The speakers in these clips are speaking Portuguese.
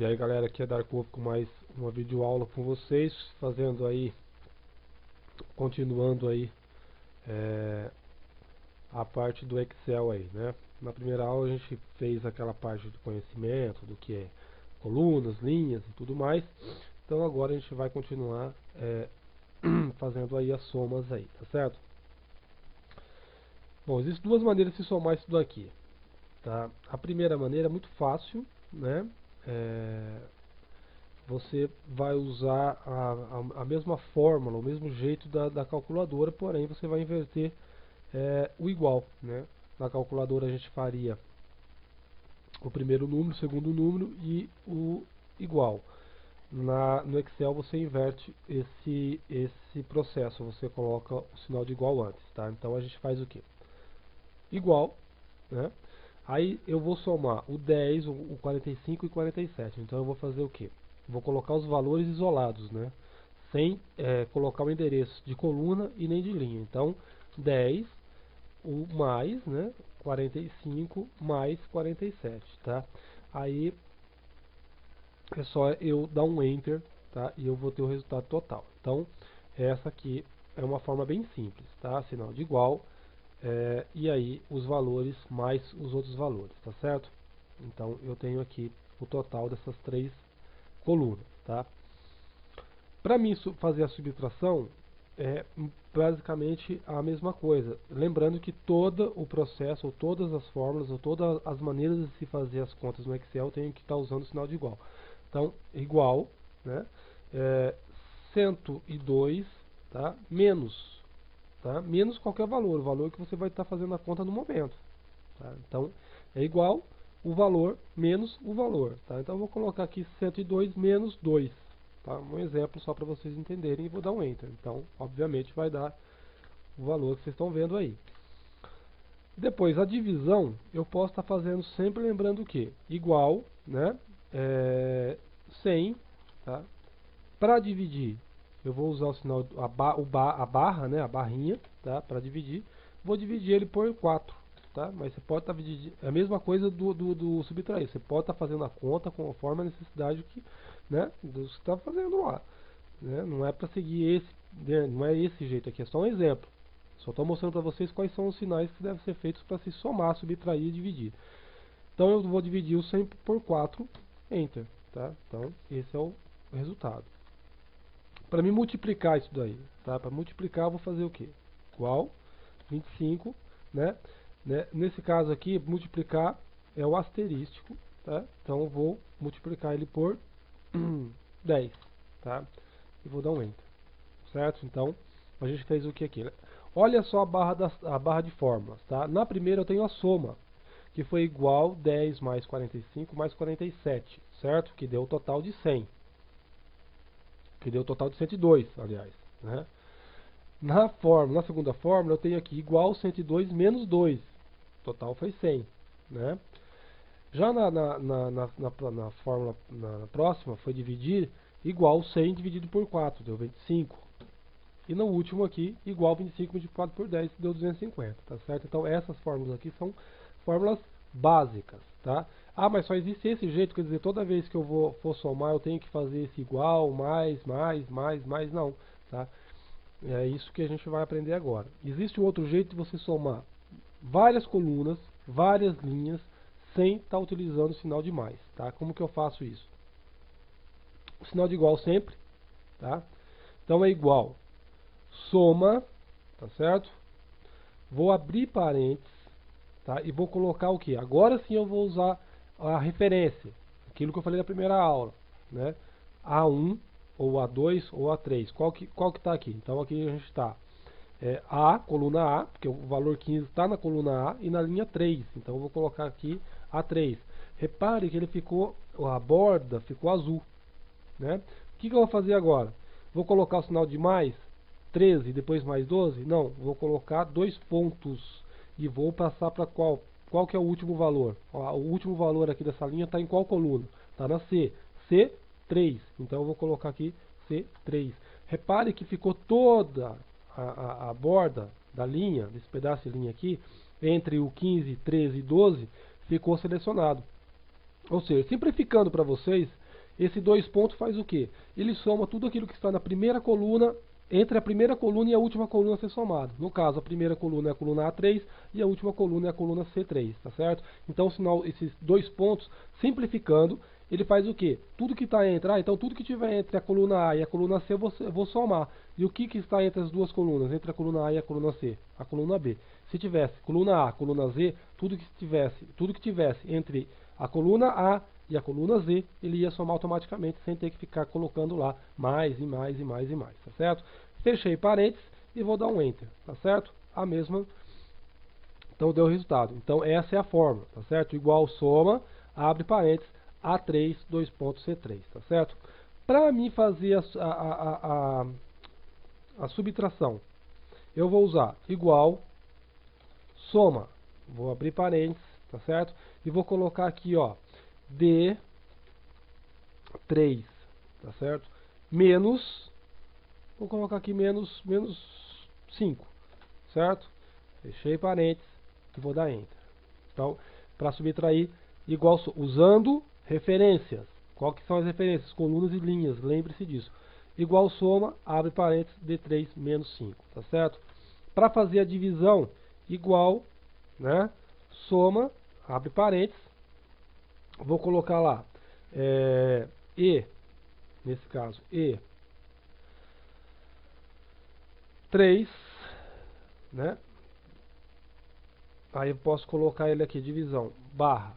E aí galera, aqui é Darkov com mais uma videoaula com vocês, fazendo aí, continuando aí a parte do Excel aí, né? Na primeira aula a gente fez aquela parte do conhecimento, do que é colunas, linhas e tudo mais. Então agora a gente vai continuar fazendo aí as somas aí, tá certo? Bom, existem duas maneiras de se somar isso daqui, tá? A primeira maneira é muito fácil, né? Você vai usar a mesma fórmula, o mesmo jeito da calculadora, porém você vai inverter o igual, né? Na calculadora a gente faria o primeiro número, o segundo número e o igual. No Excel você inverte esse processo, você coloca o sinal de igual antes, tá? Então a gente faz o quê? Igual, né? Aí eu vou somar o 10, o 45 e o 47. Então eu vou fazer o quê? Vou colocar os valores isolados, né? Sem colocar o endereço de coluna e nem de linha. Então 10, o mais, né? 45 mais 47, tá? Aí é só eu dar um Enter, tá? E eu vou ter o resultado total. Então essa aqui é uma forma bem simples, tá? Sinal de igual. E aí os valores mais os outros valores, tá certo? Então eu tenho aqui o total dessas três colunas, tá? Para mim fazer a subtração é basicamente a mesma coisa, lembrando que todo o processo, ou todas as fórmulas, ou todas as maneiras de se fazer as contas no Excel tem que estar usando o sinal de igual. Então igual, né? 102, tá? Menos, tá? Menos qualquer valor, o valor que você vai estar fazendo a conta no momento, tá? Então é igual o valor menos o valor, tá? Então eu vou colocar aqui 102 menos 2, tá? Um exemplo só para vocês entenderem, e vou dar um Enter. Então obviamente vai dar o valor que vocês estão vendo aí. Depois a divisão eu posso estar fazendo sempre lembrando o que? Igual, né? 100, tá? Para dividir eu vou usar o sinal, a barra, né, a barrinha, tá, para dividir. Vou dividir ele por 4, tá? Mas você pode estar dividindo, é a mesma coisa do subtrair. Você pode estar fazendo a conta conforme a necessidade que, né, do que está fazendo lá, né? Não é para seguir esse, né, não é esse jeito aqui, é só um exemplo. Só estou mostrando para vocês quais são os sinais que devem ser feitos para se somar, subtrair e dividir. Então eu vou dividir o 100 por 4, Enter, tá? Então esse é o resultado. Para me multiplicar isso daí, tá? Para multiplicar eu vou fazer o quê? Igual 25, né? Nesse caso aqui, multiplicar é o asterístico, tá? Então eu vou multiplicar ele por 10, tá? E vou dar um Enter, certo? Então a gente fez o que aqui? Olha só a barra de fórmulas, tá? Na primeira eu tenho a soma, que foi igual 10 mais 45 mais 47, certo? Que deu o total de 100. Que deu o total de 102, aliás, né? Na segunda fórmula, eu tenho aqui igual 102 menos 2. O total foi 100, né? Já na fórmula na próxima, foi dividir igual 100 dividido por 4, deu 25. E no último aqui, igual 25 multiplicado por 10, deu 250, tá certo? Então essas fórmulas aqui são fórmulas básicas, tá? Ah, mas só existe esse jeito, quer dizer, toda vez que eu for somar, eu tenho que fazer esse igual, mais, não, tá? É isso que a gente vai aprender agora. Existe um outro jeito de você somar várias colunas, várias linhas, sem estar utilizando o sinal de mais, tá? Como que eu faço isso? O sinal de igual sempre, tá? Então é igual, soma, tá certo? Vou abrir parênteses, tá? E vou colocar o que? Agora sim eu vou usar a referência, aquilo que eu falei na primeira aula, né? A1, ou A2, ou A3. Qual que está aqui? Então aqui a gente está A, coluna A, porque o valor 15 está na coluna A, e na linha 3. Então eu vou colocar aqui A3. Repare que ele ficou, a borda ficou azul, né? O que eu vou fazer agora? Vou colocar o sinal de mais 13 e depois mais 12? Não, vou colocar dois pontos e vou passar para qual? Qual que é o último valor? Ó, o último valor aqui dessa linha está em qual coluna? Está na C. C3. Então eu vou colocar aqui C3. Repare que ficou toda a borda da linha, desse pedaço de linha aqui, entre o 15, 13 e 12, ficou selecionado. Ou seja, simplificando para vocês, esse dois pontos faz o quê? Ele soma tudo aquilo que está na primeira coluna, entre a primeira coluna e a última coluna a ser somado. No caso, a primeira coluna é a coluna A3 e a última coluna é a coluna C3, tá certo? Então, sinal, esses dois pontos, simplificando, ele faz o quê? Tudo que está entre, então tudo que tiver entre a coluna A e a coluna C eu vou somar. E o que está entre as duas colunas, entre a coluna A e a coluna C? A coluna B. Se tivesse coluna A, coluna Z, tudo que tivesse entre a coluna A e a coluna Z, ele ia somar automaticamente, sem ter que ficar colocando lá mais e mais e mais e mais, tá certo? Fechei parênteses e vou dar um Enter, tá certo? A mesma, então deu o resultado. Então essa é a fórmula, tá certo? Igual soma, abre parênteses, A3, dois pontos C3, tá certo? Para mim fazer a subtração, eu vou usar igual soma, vou abrir parênteses, tá certo? E vou colocar aqui, ó, D3, tá certo? Menos, vou colocar aqui menos 5, certo? Fechei parênteses e vou dar Enter. Então, para subtrair, igual, usando referências. Qual que são as referências? Colunas e linhas, lembre-se disso. Igual soma, abre parênteses, D3 menos 5, tá certo? Para fazer a divisão, igual, né? Soma, abre parênteses, vou colocar lá, E, nesse caso, E3, né? Aí eu posso colocar ele aqui, divisão, barra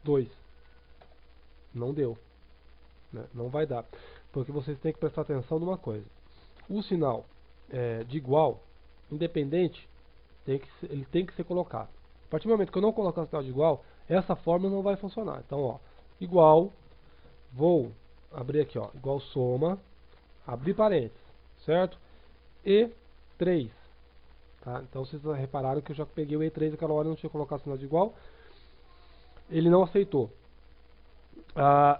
2. Não deu, né? Não vai dar. Porque vocês têm que prestar atenção numa coisa. O sinal de igual, independente, ele tem que ser colocado. A partir do momento que eu não colocar o sinal de igual, essa fórmula não vai funcionar. Então, ó, igual, vou abrir aqui, ó, igual soma, abrir parênteses, certo? E3, tá? Então, vocês repararam que eu já peguei o E3 naquela hora e não tinha colocado o sinal de igual. Ele não aceitou.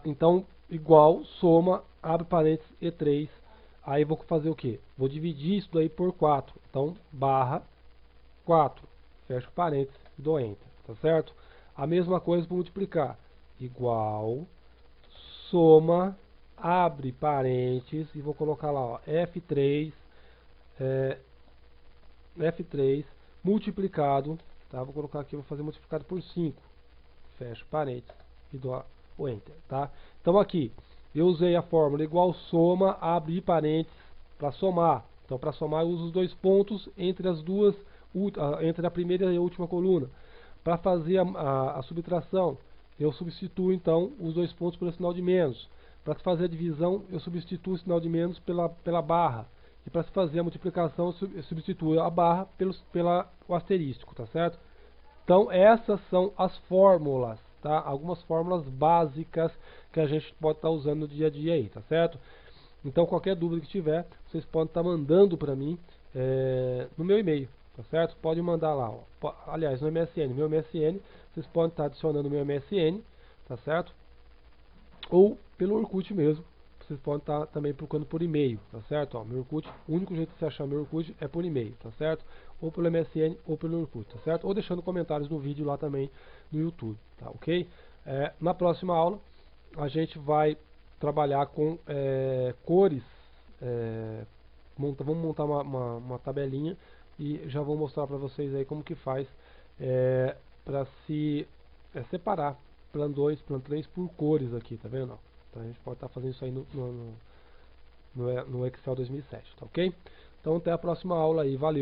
Então, igual, soma, abre parênteses, E3. Aí vou fazer o que? Vou dividir isso daí por 4. Então, barra 4. Fecho parênteses e dou Enter. Tá certo? A mesma coisa para multiplicar. Igual, soma, abre parênteses e vou colocar lá, ó, F3, F3 multiplicado, tá? Vou colocar aqui, vou fazer multiplicado por 5. Fecho parênteses e dou o Enter, tá? Então aqui, eu usei a fórmula igual soma, abre parênteses para somar. Então para somar eu uso os dois pontos entre as duas, entre a primeira e a última coluna. Para fazer a subtração, eu substituo então os dois pontos pelo sinal de menos. Para fazer a divisão, eu substituo o sinal de menos pela barra. E para se fazer a multiplicação, eu substituo a barra pelo asterístico, tá certo? Então essas são as fórmulas, tá? Algumas fórmulas básicas que a gente pode estar usando no dia a dia aí, tá certo? Então qualquer dúvida que tiver, vocês podem estar mandando para mim no meu e-mail, tá certo? Pode mandar lá, ó. Aliás, no MSN, meu MSN, vocês podem estar adicionando o meu MSN, tá certo? Ou pelo Orkut mesmo, vocês podem estar também procurando por e-mail, tá certo? Ó, meu Orkut, o único jeito de você achar meu Orkut é por e-mail, tá certo? Ou pelo MSN ou pelo Orkut, tá certo? Ou deixando comentários no vídeo lá também no YouTube, tá ok? Na próxima aula a gente vai trabalhar com cores, vamos montar uma tabelinha e já vou mostrar para vocês aí como que faz para se separar plano 2, plano 3 por cores aqui, tá vendo? Então a gente pode estar fazendo isso aí no Excel 2007, tá ok? Então até a próxima aula aí, valeu!